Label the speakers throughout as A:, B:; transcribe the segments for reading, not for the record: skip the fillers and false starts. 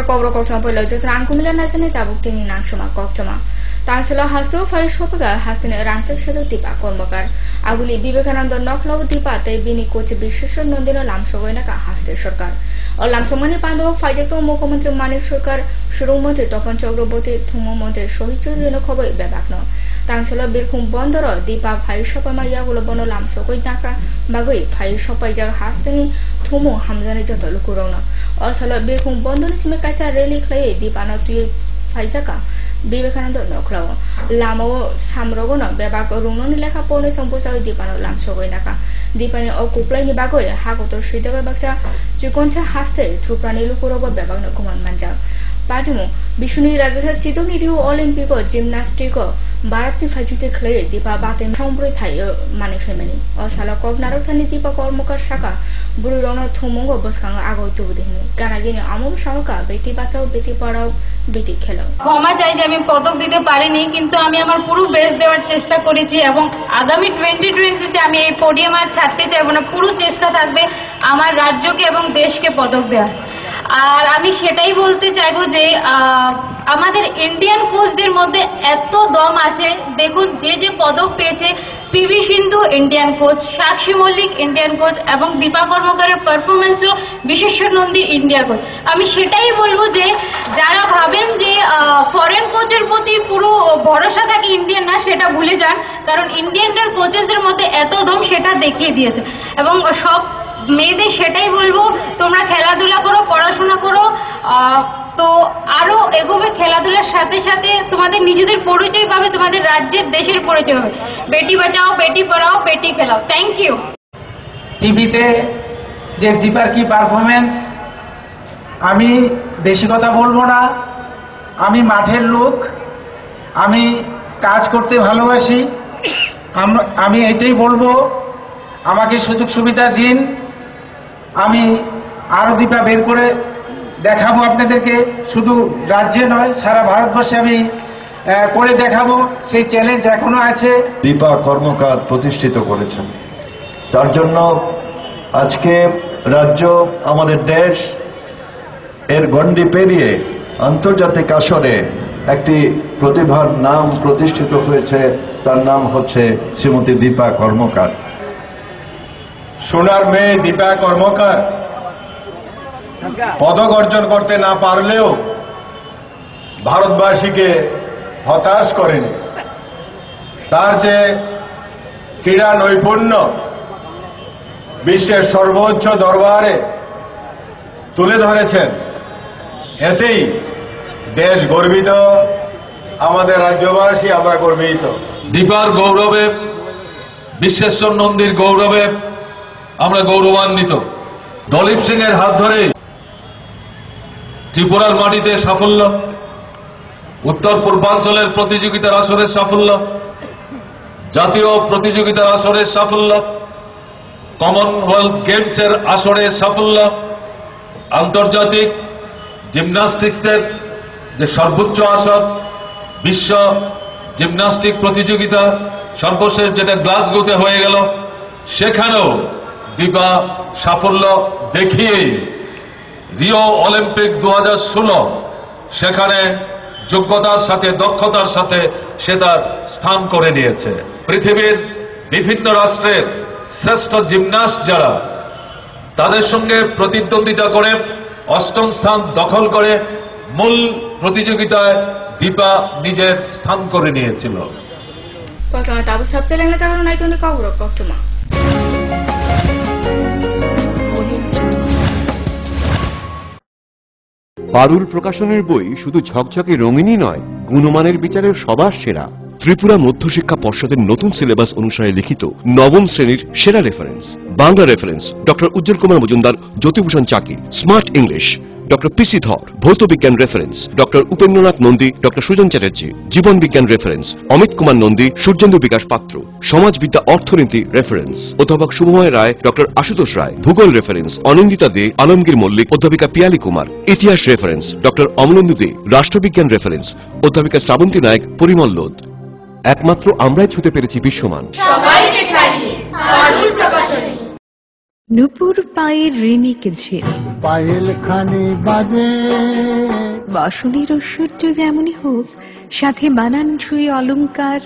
A: Tangka kobro kokchama poi lojot rang kumila nasane tabuk tini nangshoma kokchama. Tangselo hasto fai shopaga hastine rangchak sajak dipa kormokar. Aguli Vivekananda nokhlaw dipa tai bini koche bisheshor nondino lamsogoina ka haste সরকার ও লামসমনি পান্ডব ফাইজাতো মুখ্যমন্ত্রী মানিক সরকার সুরমন্ত্রী তপন চক্রবর্তী থুমমন্ত্রী শহীদ চৌধুরী খবর বেবাকনো তাংসল বীরভূম বন্দর Dipa phi সপামা ইয়াগুলো বন লামসকই নাকা বাগৈ phi সপাই জাগ হাস্তেনি থুমু হামজানি যত লুকুরৌন অসল বীরভূম বন্দর সিমে কাইসা rally খলাই দীপানো তুই ফাইজাকা বিবেকানন্দ নখলাও লামাও সামরগন বেবাক রুননি লেখা পৌনে সম্পোসাও দীপানো লামসকই নাকা দীপানি ও কুপ্লাইনি বাগৈ হাগতর সুইদাবা বাগসা চিকনসা হাস্তে থ্রুপ্রানি লুকুরব বেবাকনো কুমান মানজা পাটিমু বিশুনি রাজসা চিতনিরিও অলিম্পিক জিমনাস্টিক भारतनि फाइजिते खलै दीपा बाते संब्रै थाय माने फेमेनि असाला कगनारक थानि दीपा कर्मकार शाखा बुरु रौना थुमंग बसखांग आगो तुबदिनु गानागिनि আমব সরকার বেটি বাঁচাও বেটি পড়াও বেটি খেলাও
B: ক্ষমা চাই যে আমি পদক দিতে পারিনি কিন্তু আমি আমার পুরো বেস্ট দেওয়ার চেষ্টা করেছি এবং আগামী 2020 তে আমি এই পোডিয়াম আর ছাড়তে চাইব না পুরো চেষ্টা থাকবে আমার রাজ্যকে এবং দেশকে পদক দেওয়ার আর আমি সেটাই বলতে চাইবো যে আমাদের ইন্ডিয়ান কোচদের মধ্যে এত দম আছে দেখুন যে যে পদক পেয়েছে পিভি সিন্ধু ইন্ডিয়ান কোচ সাক্ষী মল্লিক ইন্ডিয়ান কোচ এবং দীপা কর্মকারের পারফরমেন্সও বিশেশ্বর নন্দী ইন্ডিয়া কোচ আমি সেটাই বলবো যে যারা ভাবেন যে ফরেন কোচের প্রতি পুরো ভরসা থাকে ইন্ডিয়ান না সেটা ভুলে যান কারণ ইন্ডিয়ানদের কোচেসদের মধ্যে এত দম সেটা দেখিয়ে দিয়েছে এবং সব মেয়েদের সেটাই বলবো তোমরা খেলাধুলা করো পড়াশোনা করো তো আরো এগোবে খেলাধুলার সাথে সাথে তোমাদের নিজেদের পরিচয় পাবে তোমাদের রাজ্যের দেশের পরিচয় হবে বেটি বাঁচাও বেটি পড়াও বেটি খেলাও থ্যাংক ইউ
C: টিভিতে যে দীপার কি পারফরমেন্স আমি বেশি কথা বলবো না আমি মাঠের লোক আমি কাজ করতে ভালোবাসি আমি এটাই বলবো আমাকে সুযোগ সুবিধা দিন আমি আরো দীপা বের করে দেখাবো আপনাদেরকে শুধু রাজ্যে নয় সারা ভারতবর্ষে আমি করে দেখাবো সেই চ্যালেঞ্জ এখনো আছে
D: দীপা কর্মকার প্রতিষ্ঠিত করেছেন তার জন্য আজকে রাজ্য আমাদের দেশ এর গণ্ডি পেরিয়ে আন্তর্জাতিক আসরে একটি প্রতিভার নাম প্রতিষ্ঠিত হয়েছে তার নাম হচ্ছে শ্রীমতী দীপা কর্মকার
E: সোনার মেয়ে দীপা কর্মকার পদক অর্জন করতে না পারলেও ভারতবাসীকে হতাশ করেনি তার যে ক্রীড়া নৈপুণ্য বিশ্বের সর্বোচ্চ দরবারে তুলে ধরেছেন এতেই দেশ গর্বিত আমাদের রাজ্যবাসী আমরা গর্বিত
F: দীপার গৌরবে বিশ্বেশ্বর নন্দীর গৌরবে আমরা গৌরবান্বিত দলীপ সিং এর হাত ধরে ত্রিপুরার মাটিতে সাফল্য উত্তর পূর্বাঞ্চলের প্রতিযোগিতার আসরের সাফল্য জাতীয় প্রতিযোগিতার আসরের সাফল্য কমনওয়েলথ গেমসের আসরের সাফল্য আন্তর্জাতিক জিমন্যাস্টিক্সের যে সর্বোচ্চ আসর বিশ্ব জিমন্যাস্টিক প্রতিযোগিতা সর্বশেষ যেটা গ্লাসগোতে হয়ে গেল সেখানেও দীপা সাফল্য দেখিয়ে রিও অলিম্পিক 2016 সেখানে যোগ্যতার সাথে দক্ষতার সাথে সে তার স্থান করে নিয়েছে পৃথিবীর বিভিন্ন রাষ্ট্রের শ্রেষ্ঠ জিমন্যাস্ট যারা তাদের সঙ্গে প্রতিদ্বন্দ্বিতা করে অষ্টম স্থান দখল করে মূল প্রতিযোগিতায় দীপা নিজের স্থান করে নিয়েছিল
G: পারুল প্রকাশনের বই শুধু ঝকঝকে রঙিনই নয় গুণমানের বিচারের সবার সেরা ত্রিপুরা মধ্যশিক্ষা পর্ষদের নতুন সিলেবাস অনুসারে লিখিত নবম শ্রেণীর সেরা reference Bangla reference doctor Ujjwal Kumar Majumdar Jyotibhushan Chaki smart English doctor PC Dhar ভৌত বিজ্ঞান reference doctor Upendranath Nandi doctor Sujan Chatterjee জীবন বিজ্ঞান রেফারেন্স অমিত কুমার নন্দী সূর্যেন্দু বিকাশ পাত্র সমাজবিদ্যা অর্থনীতি রেফারেন্স অধ্যাপক শুভময় রায় ডক্টর আশুতোষ রায় ভূগোল রেফারেন্স অনিন্দিতা দে আলমগীর মল্লিক অধ্যাপিকা পিয়ালি কুমার ইতিহাস রেফারেন্স ডক্টর অমলেন্দু দে রাষ্ট্রবিজ্ঞান রেফারেন্স অধ্যাপিকা শ্রাবন্তী নায়ক পরিমল লোদ একমাত্র আমরাই ছুতে পেরেছি বিশ্বমান
H: নুপুর পায়ের ঋণিক ঝিল
I: পায়েল খানি বাজে
H: বসনের ঐশ্বর্য যেমনই হোক, সাথে মানানসই অলংকার,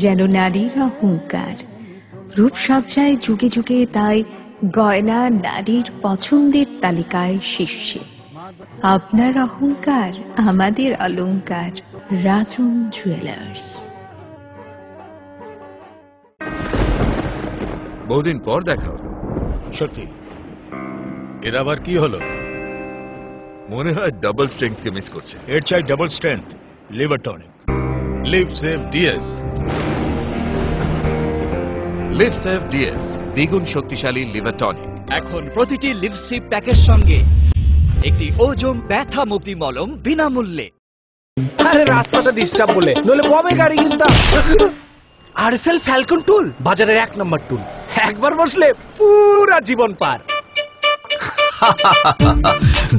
H: যেন নারীর অহংকার। রূপসজ্জায় যুগে যুগে তাই গয়না নারীর পছন্দের তালিকায় শীর্ষে। আপনার অহংকার আমাদের অলংকার। রাজন জুয়েলার্স।
I: বহুদিন পর দেখা হলো।
J: সত্যি। এর আবার কি হলো?
I: মনে হয় ডাবল স্ট্রেংথকে মিস করছে।
J: এর চাই double strength liver tonic. Liv Save DS.
I: Liv Save DS দ্বিগুণ শক্তিশালী লিভার টনিক।
K: এখন প্রতিটি লিভসিপ প্যাকের সঙ্গে একটি ওজম ব্যথা মুক্তি মলম বিনামূল্যে।
L: আরে রাস্তাটা ডিস্টার্ব বলে, নলে কবে গাড়ি কিনতাম। আরএফএল ফ্যালকন টুল বাজারের 1 নম্বর টুল। একবার বসলে পুরা জীবন পার।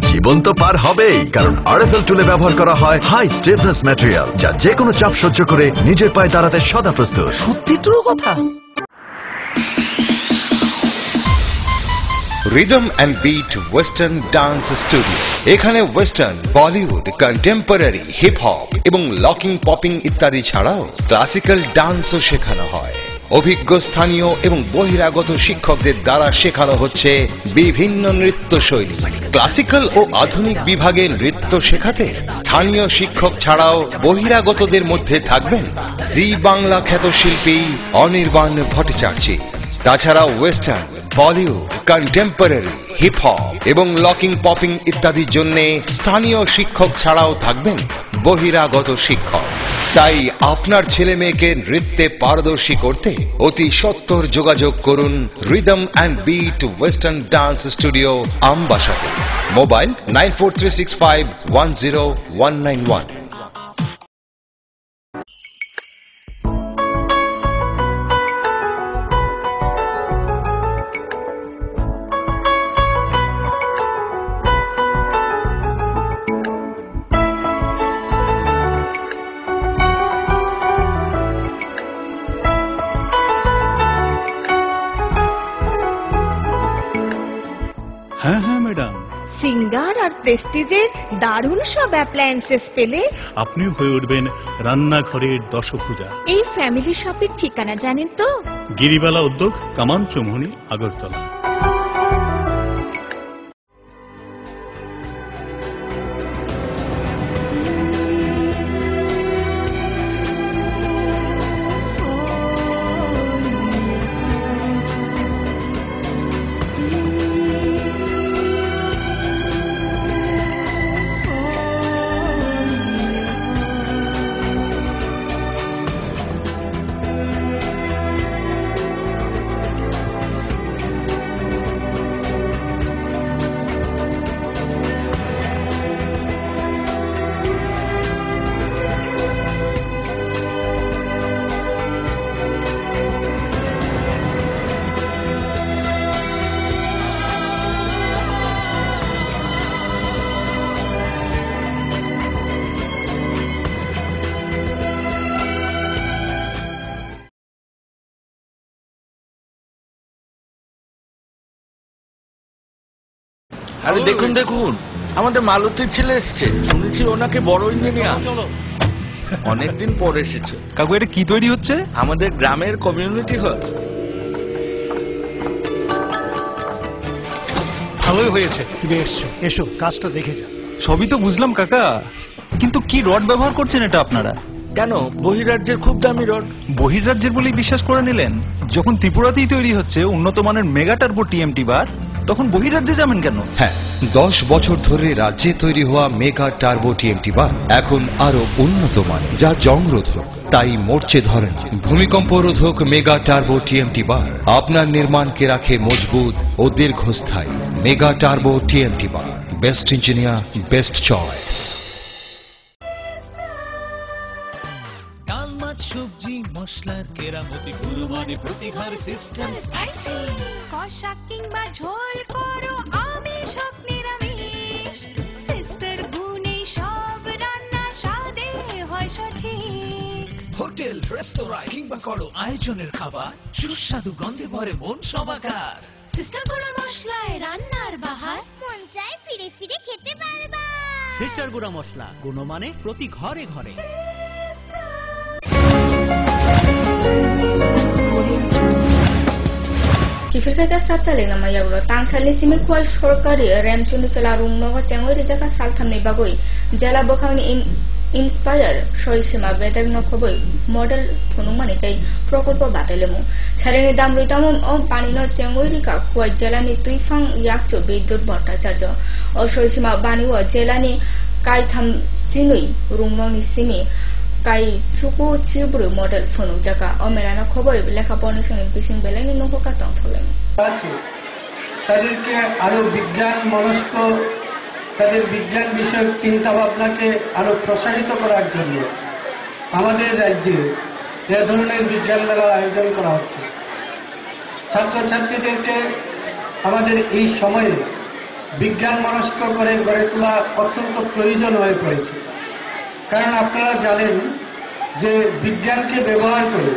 M: জীবন তো পার হবেই, কারণ আরএফএল টুলে ব্যবহার করা হয় হাই স্টিফনেস ম্যাটেরিয়াল, যা যে কোনো চাপ সহ্য করে নিজের পায়ে দাঁড়াতে সদা প্রস্তুত।
L: সত্যি ট্রু কথা।
N: Rhythm and beat western dance studio. এখানে western, Bollywood, contemporary, hip hop এবং লকিং, পপিং ইত্যাদি ছাড়াও ক্লাসিক্যাল ডান্সও শেখানো হয়। অভিজ্ঞ স্থানীয় এবং বহিরাগত শিক্ষকদের দ্বারা শেখানো হচ্ছে বিভিন্ন নৃত্যশৈলী। ক্লাসিক্যাল ও আধুনিক বিভাগে নৃত্য শেখাতে স্থানীয় শিক্ষক ছাড়াও বহিরাগতদের মধ্যে থাকবেন জি বাংলা খ্যাত শিল্পী অনির্বাণ ভট্টাচার্য। তাছাড়া western, Bollywood, contemporary, hip hop এবং লকিং, পপিং ইত্যাদির জন্য স্থানীয় শিক্ষক ছাড়াও থাকবেন বহিরাগত শিক্ষক। তাই আপনার ছেলে মেয়েকে নৃত্যে পারদর্শী করতে অতি সত্বর যোগাযোগ করুন rhythm and beat western dance studio, আমবাসাতে। মোবাইল 9436510191।
J: হ্যাঁ হ্যাঁ ম্যাডাম,
O: সিঙ্গার আর প্রেস্টিজের দারুণ সব অ্যাপ্লায়েন্সেস পেলে
J: আপনিও হয়ে উঠবেন রান্নাঘরের দশভুজা।
O: এই ফ্যামিলি শপের ঠিকানা জানেন তো?
J: গিরিবালা উদ্যোগ, কামান চৌমুহনী, আগরতলা।
L: আরে দেখুন দেখুন, আমাদের মালতীর ছেলে এসছে। শুনেছি ওনাকে বড় ইঞ্জিনিয়ার। অনেকদিন পর এসেছে।
P: কাকু এটা কি তৈরি হচ্ছে?
L: আমাদের গ্রামের কমিউনিটি হল।
Q: ভালোই হয়েছে তুমি এসছো। এসো কাজটা দেখে যা।
P: সবই তো বুঝলাম কাকা, কিন্তু কি রড ব্যবহার করছেন এটা আপনারা?
L: কেন, বহিরাজ্যের খুব দামি রড।
P: বহিরাজ্যের বলেই বিশ্বাস করে নিলেন? যখন ত্রিপুরাতেই তৈরি হচ্ছে উন্নত মানের মেগা টার্বো টিএমটি বার, তখন বহিরাজ্যে যাবেন কেন?
N: হ্যাঁ, 10 বছর ধরে রাজ্যে তৈরি হওয়া মেগা টার্বো টিএমটি বার এখন আরো উন্নত মানের, যা জংরোধক, তাই মরচে ধরে না। ভূমিকম্প রোধক মেগা টার্বো টিএমটি বার আপনার নির্মাণকে রাখে মজবুত ও দীর্ঘস্থায়ী। মেগা টার্বো টিএমটি বার, বেস্ট ইঞ্জিনিয়ার, বেস্ট চয়েস।
K: ডাল, মাছ, সবজি, মশলার কেরামতি, গুণমানে প্রতিহার সিস্টেম।
R: স্পাইসি কষা কিংবা ঝোল করো আমিষ হোক নিরামিষ, সিস্টার গুণে সব রান্না স্বাদে হয় সঠিক।
K: হোটেল রেস্তোরাঁ কিংবা করো আয়োজনের খাবার সুস্বাদু গন্ধে ভরে মন সবাকার।
R: সিস্টার গুঁড়া মশলায় রান্নার বাহার মন চায় ফিরে ফিরে খেতে পারবা।
S: সিস্টার গুঁড়া মশলা গুণমানে প্রতি ঘরে ঘরে।
A: Kifilfeka strapsali nama yaulo tangsali simi kuai sorkari remchunu chala rungno chengoi rijaka salthamni bagoi jela bokhangni inspire soisima bedag nokhoboi model phunumani tai prokolpo batelemu sarini damruitamo o panino chengoi rika kuai jelani tuifang yakcho bidyut bhattacharya o soisima baniwo jelani kaitham chinui rungno ni simi kai chuku chibru model phonu jaka o melana khoboi lekha poni sing bising belani no ka tong tholen
T: আছে তাদেরকে আরো বিজ্ঞান মনস্ক তাদের বিজ্ঞান বিষয়ক চিন্তা ভাবনাকে আরো প্রসারিত করার জন্য আমাদের রাজ্যে এ ধরনের বিজ্ঞান মেলার আয়োজন করা হচ্ছে ছাত্রছাত্রীদেরকে আমাদের এই সময়ে বিজ্ঞান মনস্ক করে গড়ে তোলা অত্যন্ত প্রয়োজন হয়ে পড়েছে কারণ আপনারা জানেন যে বিজ্ঞানকে ব্যবহার করে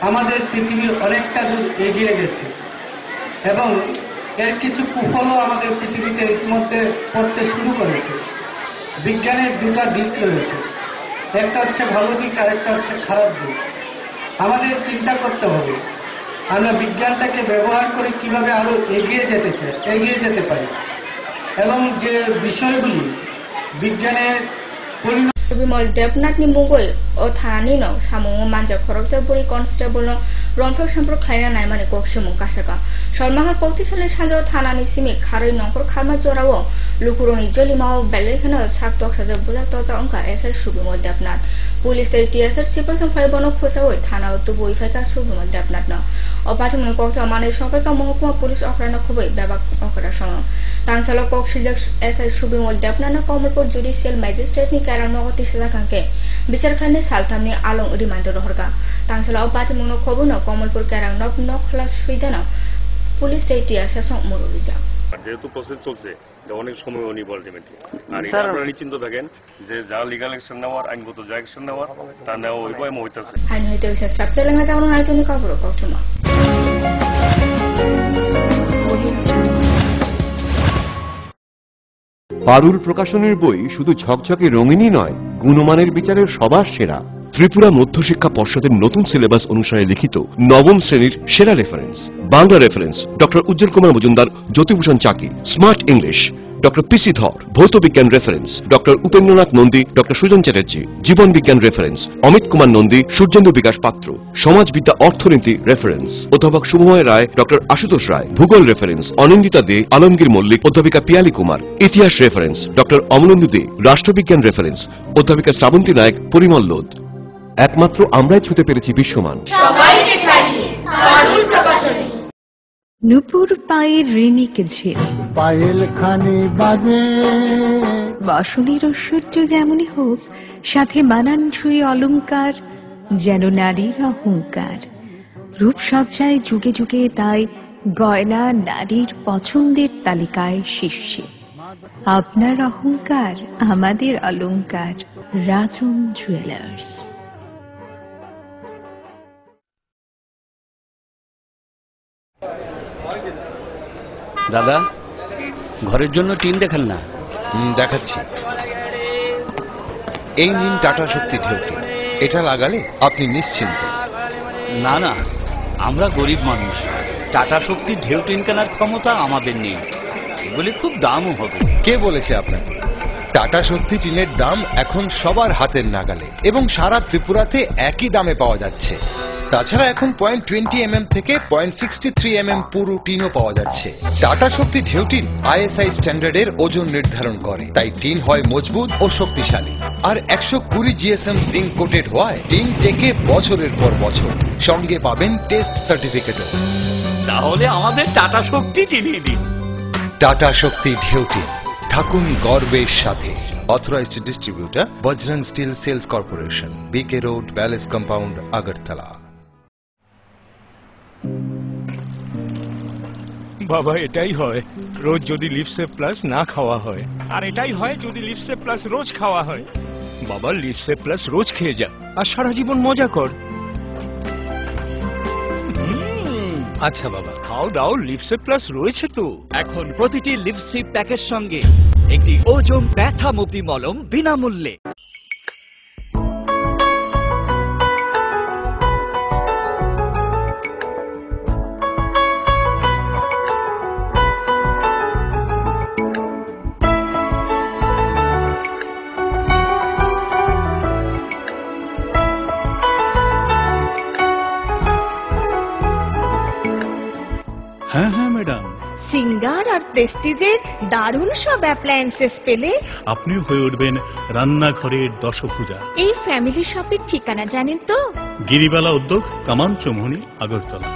T: আমাদের পৃথিবী অনেকটা দূর এগিয়ে গেছে এবং এর কিছু কুফলও আমাদের পৃথিবীতে ইতিমধ্যে পড়তে শুরু করেছে বিজ্ঞানের দুটো দিক রয়েছে একটা হচ্ছে ভালো দিক আর একটা হচ্ছে খারাপ দিক আমাদের চিন্তা করতে হবে আমরা বিজ্ঞানটাকে ব্যবহার করে কিভাবে আরো এগিয়ে যেতে পারি এবং যে বিষয়গুলি বিজ্ঞানের
A: Bimal Devnath ni mungoi o thani no samungo manja khorokja buri constable no romphak sampro khlaina nai mane kokshimung kasaka sharmaka koktisale sanjo thana ni simi kharai nongkor kharma jorao lukuroni jolimao belekhana sak tok saja bujak toja ongka esai Bimal Devnath police ei tsr sipasam phai bono khosawoi thana tu boi phaika Bimal Devnath no o pathimul kokcha mane sopaika mohokuma police okrana khoboi bebak okra sono tangsalo koksijak esai Bimal Devnath no Kamalpur judicial magistrate ni karano Silakanke bicarkannya saltamni along reminder rohorga tangsala opati mungno khobuno Kamalpur karang nok khla suidana police ইতিহাসে সমরুলিজা
U: যেহেতু process চলছে এটা অনেক সময় নিব ultimately আর এটা আপনারা নিশ্চিন্ত থাকেন যে যা লিগ্যাল অ্যাকশন নেওয়ার আইনগত যা অ্যাকশন নেওয়ার তা নেওয়া ওই বয়ম হইতাছে
A: আইন হইতে হইছে স্ট্রাকচার লেঙ্গা যাওনো নাইতনি কবর কতমা
G: পারুল প্রকাশনের বই শুধু ঝকঝকে রঙিনই নয় গুণমানের বিচারের সবার সেরা ত্রিপুরা মধ্যশিক্ষা পর্ষদের নতুন সিলেবাস অনুসারে লিখিত নবম শ্রেণীর সেরা reference Bangla reference doctor Ujjwal Kumar Majumdar Jyotibhushan Chaki smart English doctor PC Dhar ভৌত বিজ্ঞান reference doctor Upendranath Nandi doctor Sujan Chatterjee জীবন বিজ্ঞান রেফারেন্স অমিত কুমার নন্দী সূর্যেন্দু বিকাশ পাত্র সমাজবিদ্যা অর্থনীতি রেফারেন্স অধ্যাপক শুভময় রায় ডক্টর আশুতোষ রায় ভূগোল রেফারেন্স অনিন্দিতা দে আলমগীর মল্লিক অধ্যাপিকা পিয়ালি কুমার ইতিহাস রেফারেন্স ডক্টর অমলেন্দু দে রাষ্ট্রবিজ্ঞান রেফারেন্স অধ্যাপিকা শ্রাবন্তী নায়ক পরিমল লোধ একমাত্র আমরাই ছুঁতে পেরেছি বিশ্বমান
R: সবাইকে ছাড়িয়ে পারুল প্রকাশনী
H: নুপুর পায়ের ঋণিক ঝিল
Q: পায়েল খানি বাজে
H: বসনের ঐশ্বর্য যেমনই হোক সাথে মানানসই অলংকার যেন নারীর অহংকার রূপসজ্জায় যুগে যুগে তাই গয়না নারীর পছন্দের তালিকায় শীর্ষে আপনার অহংকার আমাদের অলংকার রাজন জুয়েলার্স
S: দাদা ঘরের জন্য টিন দেখান না
N: দেখাচ্ছি এই নিন টাটা শক্তি ঢেউটি এটা লাগালে আপনি নিশ্চিন্ত
S: না না আমরা গরিব মানুষ টাটা শক্তি ঢেউ টিন কেনার ক্ষমতা আমাদের নেই এগুলি খুব দামও হবে
N: কে বলেছে আপনাকে টাটা শক্তি টিনের দাম এখন সবার হাতের নাগালে এবং সারা ত্রিপুরাতে একই দামে পাওয়া যাচ্ছে তাছাড়া এখন 0.20 থেকে 0.63 পুরো টিনও পাওয়া যাচ্ছে টাটা শক্তি ঢেউ টিন ISI স্ট্যান্ডার্ডের ওজন নির্ধারণ করে তাই টিন হয় মজবুত ও শক্তিশালী আর 120 GSM জিঙ্ক কোটেড হওয়ায় টিন টেকে বছরের পর বছর সঙ্গে পাবেন টেস্ট সার্টিফিকেটও
S: তাহলে আমাদের টাটা শক্তি টিনিয়ে দিন
N: টাটা শক্তি ঢেউ টিন থাকুন গর্বের সাথে authorised distributor Bajrang steel sales corporation BK road palace compound Agartala
J: বাবা এটাই হয় রোজ যদি লিপসেপ প্লাস না খাওয়া হয় আর এটাই হয় যদি লিপসেপ প্লাস রোজ খাওয়া হয় বাবা লিপসে প্লাস রোজ খেয়ে যা আর সারা জীবন মজা কর।
K: আচ্ছা বাবা,
J: খাও দাও, লিপসে প্লাস রয়েছে তো।
K: এখন প্রতিটি লিপসি প্যাকের সঙ্গে একটি ওজম ব্যথা মুক্তি মলম বিনামূল্যে।
J: হ্যাঁ হ্যাঁ ম্যাডাম,
O: সিঙ্গার আর প্রেস্টিজের দারুণ সব অ্যাপ্লায়েন্সেস পেলে
J: আপনিও হয়ে উঠবেন রান্নাঘরের দশভুজা।
O: এই ফ্যামিলি শপের ঠিকানা জানেন তো?
J: গিরিবালা উদ্যোগ, কামান চৌমুহনী, আগরতলা।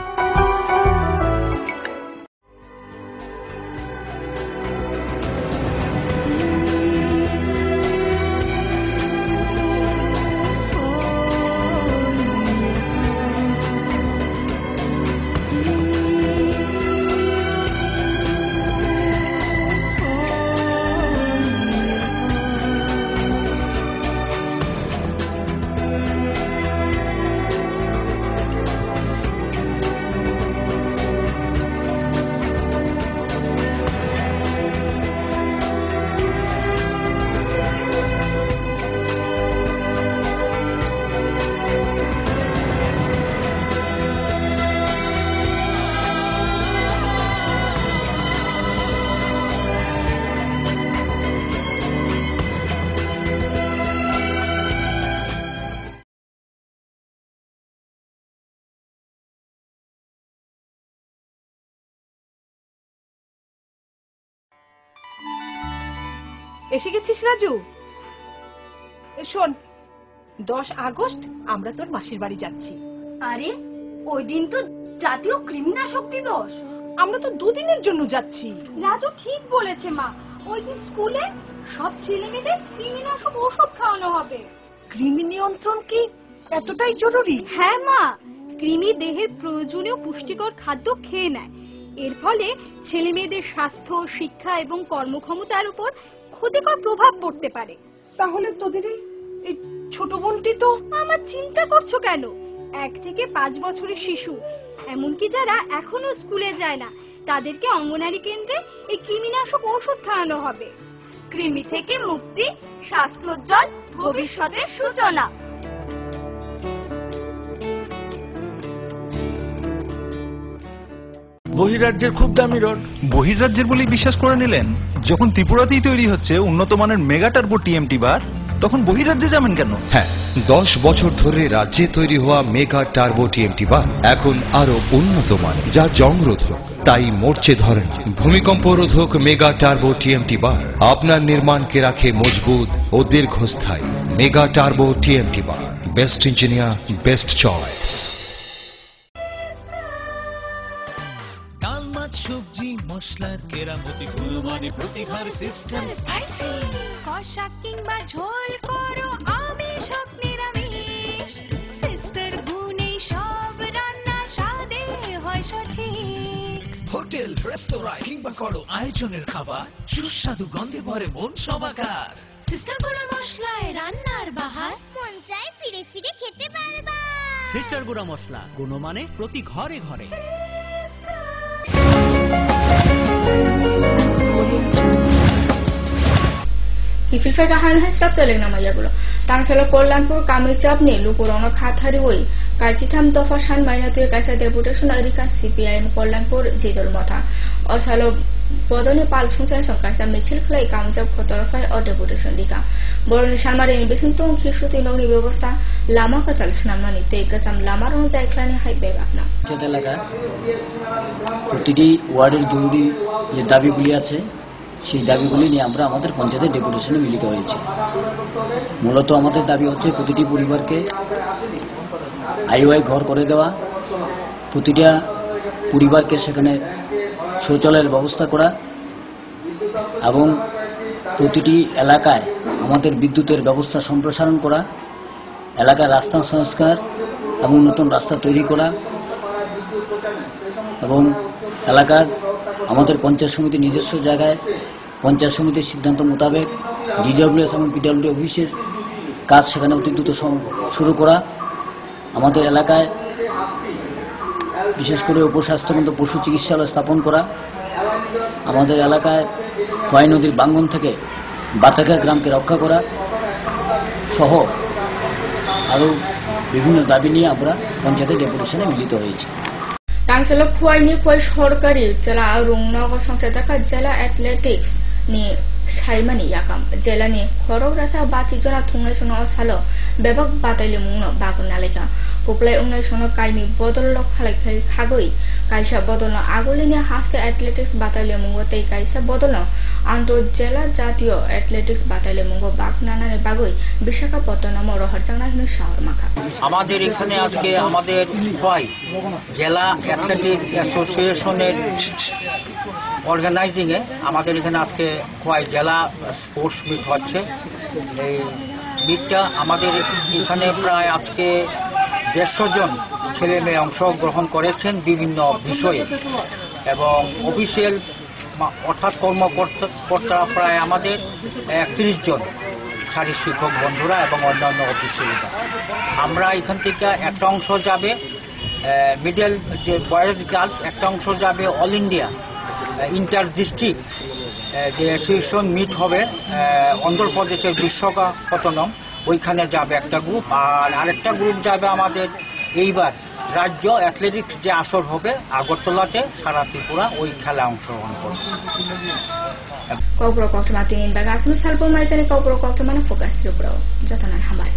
B: এসে গেছিস রাজু? শোন, 10 আগস্ট আমরা তোর মাসির বাড়ি যাচ্ছি।
R: আরে ওই দিন তো জাতীয় কৃমিনাশক দিবস।
B: আমরা তো 2 দিনের জন্য যাচ্ছি।
R: রাজু ঠিক বলেছে মা, ওই দিন স্কুলে সব ছেলেমেয়েদের কৃমিনাশক ওষুধ খাওয়ানো হবে।
B: কৃমি নিয়ন্ত্রণ কি এতটাই জরুরি?
R: হ্যাঁ মা, কৃমি দেহের প্রয়োজনীয় পুষ্টিকর খাদ্য খেয়ে নেয়। এর ফলে ছেলেমেয়েদের স্বাস্থ্য, শিক্ষা এবং কর্মক্ষমতার উপর ক্ষতিকর প্রভাব পড়তে পারে।
B: তাহলে তোদের এই ছোট বোনটি তো।
R: আমার চিন্তা করছো কেন? 1 থেকে 5 বছরের শিশু, এমনকি যারা এখনো স্কুলে যায় না, তাদেরকে অঙ্গনারী কেন্দ্রে এই কৃমিনাশক ওষুধ খাওয়ানো হবে। কৃমি থেকে মুক্তি, স্বাস্থ্যোজ্জ্বল ভবিষ্যতের সূচনা।
P: বহিরাজ্যের খুব দামি রড। বহিরাজ্যের বলেই বিশ্বাস করে নিলেন? যখন ত্রিপুরাতেই তৈরি হচ্ছে উন্নত মানের মেগা টার্বো টিএমটি বার, তখন বহিরাজ্যে যাবেন কেন?
N: হ্যাঁ, 10 বছর ধরে রাজ্যে তৈরি হওয়া মেগা টার্বো টিএমটি বার এখন আরো উন্নত মানের, যা জংরোধক, তাই মরচে ধরে না। ভূমিকম্প রোধক মেগা টার্বো টিএমটি বার আপনার নির্মাণকে রাখে মজবুত ও দীর্ঘস্থায়ী। মেগা টার্বো টিএমটি বার, বেস্ট ইঞ্জিনিয়ার, বেস্ট চয়েস।
V: সবজি মশলার কেরামতি গুণমানে প্রতিঘর সিস্টেম স্পাইসি।
W: কষা কিংবা ঝোল করো আমিষ হোক নিরামিষ, সিস্টার গুণে সব রান্না স্বাদে হয় সঠিক।
V: হোটেল, রেস্তোরাঁ কিংবা করো আয়োজনের খাবার, সুস্বাদু গন্ধে ভরে মন সমাকার।
R: সিস্টার গুঁড়া মশলায় রান্নার বাহার, মন চায় ফিরে ফিরে খেতে পারবা।
V: সিস্টার গুঁড়া মশলা, গুণমানে প্রতি ঘরে ঘরে।
A: Kifilfai kahan hasrap celing nama ya gulo. Tangselo Kollanpur Kamichap ni lupurono khathari oi. Kajitam tofa shan maina tuye kaisa deputation arika CPIM Kollanpur jidol motha. Osalo bodoni pal sungchan song kaisa michil khlai Kamichap khotorfai o deputation dika. Boroni shalmari ni besin tong khishruti nogni ব্যবস্থা lama katal snamani te kasam lama rong jai khlani hai beg apna.
X: Chota laga প্রতিটি ওয়ার্ডের জরুরি যে দাবিগুলি আছে সেই দাবিগুলি নিয়ে আমরা আমাদের পঞ্চায়েতের ডেপুটেশনে মিলিত হয়েছি। মূলত আমাদের দাবি হচ্ছে প্রতিটি পরিবারকে আইওআই ঘর করে দেওয়া, প্রতিটা পরিবারকে সেখানে শৌচালয়ের ব্যবস্থা করা এবং প্রতিটি এলাকায় আমাদের বিদ্যুতের ব্যবস্থা সম্প্রসারণ করা, এলাকার রাস্তা সংস্কার এবং নতুন রাস্তা তৈরি করা এবং এলাকার আমাদের পঞ্চায়েত সমিতির নিজস্ব জায়গায় পঞ্চায়েত সমিতির সিদ্ধান্ত মোতাবেক ডিডব্লিউএস এবং পিডব্লিউডি অফিসের কাজ সেখানে অতি দ্রুত শুরু করা, আমাদের এলাকায় বিশেষ করে উপস্বাস্থ্যকেন্দ্র পশু চিকিৎসালয় স্থাপন করা, আমাদের এলাকায় খোয়াই নদীর বাঙ্গন থেকে বাতাকা গ্রামকে রক্ষা করা সহ আরও বিভিন্ন দাবি নিয়ে আমরা পঞ্চায়েতের ডেপুটেশনে মিলিত হয়েছি।
A: তাংসেল খুয়াইনি ফয় সরকারি জেলা রুংনগর সংসদকা জেলা athletics ni saimani yakam jelani khorok rasa bachi jona thungnai sono salo bebak bataile mungno bagun naleka poplai ungnai sono kaini bodol lok khalai khagoi kaisa bodolno agolini haste athletics bataile mungo tei kaisa bodolno anto jela jatiyo athletics bataile mungo bag nanane bagoi Visakhapatnam রহরজাংনা হিনু শহর মাখা
C: আমাদের এখানে আজকে আমাদের খোয়াই জেলা athletic অ্যাসোসিয়েশনের অর্গানাইজিং এ আমাদের এখানে আজকে খোয়াই জেলা স্পোর্টস মিট হচ্ছে। এই মিটটা আমাদের এখানে প্রায় আজকে 150 জন ছেলে মেয়ে অংশগ্রহণ করেছেন বিভিন্ন বিষয়ে এবং অফিসিয়াল অর্থাৎ কর্মকর্তারা প্রায় আমাদের 31 জন, শারীরিক শিক্ষক বন্ধুরা এবং অন্যান্য অফিসিয়ালরা। আমরা এখান থেকে একটা অংশ যাবে মিডল যে বয়েজ গার্লস, একটা অংশ যাবে অল ইন্ডিয়া ইন্টার ডিস্ট্রিক্ট যে অ্যাসোসিয়েশন মিট হবে অন্ধ্রপ্রদেশের বিশাখাপত্তনম, ওইখানে যাবে একটা গ্রুপ, আর আরেকটা গ্রুপ যাবে আমাদের এইবার রাজ্য অ্যাথলেটিক্স যে আসর হবে আগরতলাতে সারা ত্রিপুরা, ওই খেলা অংশগ্রহণ করবে।
A: কৌপুর কক্টমা তিন বাগাসনো সালপুর মাইতানি কৌপুর কক্টমানা ফোকাস ত্রিপুরা যতনার হামায়